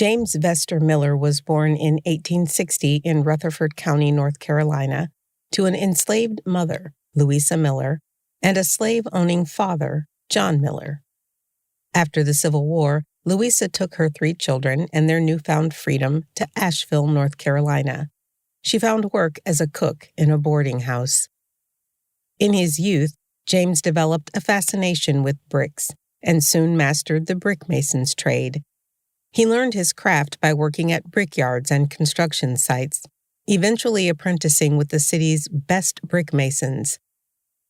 James Vester Miller was born in 1860 in Rutherford County, North Carolina, to an enslaved mother, Louisa Miller, and a slave-owning father, John Miller. After the Civil War, Louisa took her 3 children and their newfound freedom to Asheville, North Carolina. She found work as a cook in a boarding house. In his youth, James developed a fascination with bricks and soon mastered the brickmason's trade. He learned his craft by working at brickyards and construction sites, eventually apprenticing with the city's best brickmasons.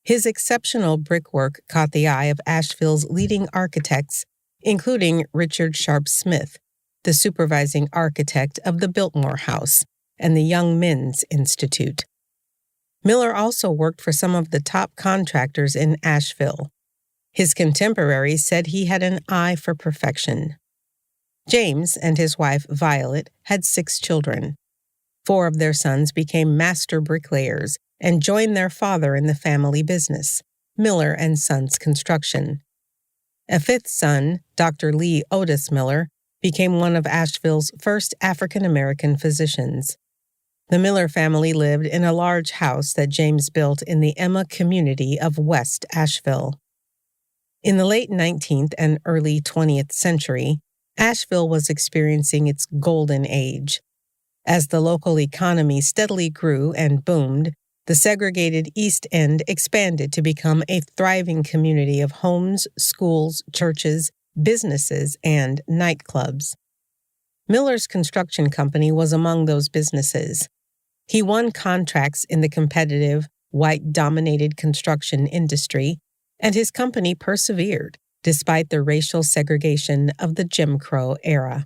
His exceptional brickwork caught the eye of Asheville's leading architects, including Richard Sharp Smith, the supervising architect of the Biltmore House and the Young Men's Institute. Miller also worked for some of the top contractors in Asheville. His contemporaries said he had an eye for perfection. James and his wife, Violet, had 6 children. 4 of their sons became master bricklayers and joined their father in the family business, Miller and Sons Construction. A 5th son, Dr. Lee Otis Miller, became one of Asheville's first African-American physicians. The Miller family lived in a large house that James built in the Emma community of West Asheville. In the late 19th and early 20th century, Asheville was experiencing its golden age. As the local economy steadily grew and boomed, the segregated East End expanded to become a thriving community of homes, schools, churches, businesses, and nightclubs. Miller's construction company was among those businesses. He won contracts in the competitive, white-dominated construction industry, and his company persevered despite the racial segregation of the Jim Crow era.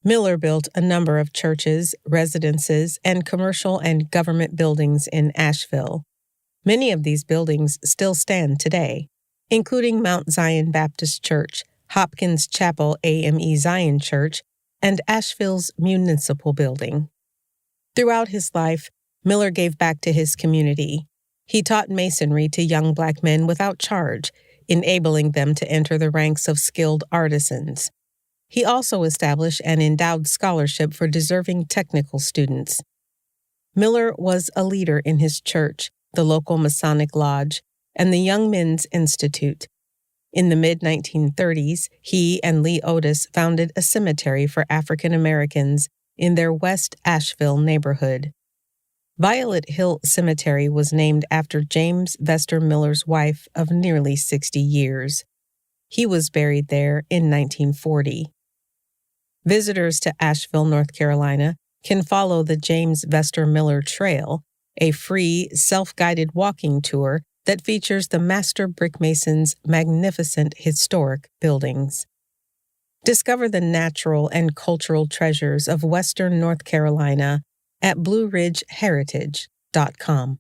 Miller built a number of churches, residences, and commercial and government buildings in Asheville. Many of these buildings still stand today, including Mount Zion Baptist Church, Hopkins Chapel AME Zion Church, and Asheville's Municipal Building. Throughout his life, Miller gave back to his community. He taught masonry to young Black men without charge, enabling them to enter the ranks of skilled artisans. He also established an endowed scholarship for deserving technical students. Miller was a leader in his church, the local Masonic Lodge, and the Young Men's Institute. In the mid-1930s, he and Lee Otis founded a cemetery for African Americans in their West Asheville neighborhood. Violet Hill Cemetery was named after James Vester Miller's wife of nearly 60 years. He was buried there in 1940. Visitors to Asheville, North Carolina, can follow the James Vester Miller Trail, a free, self-guided walking tour that features the master brickmason's magnificent historic buildings. Discover the natural and cultural treasures of Western North Carolina at BlueRidgeHeritage.com.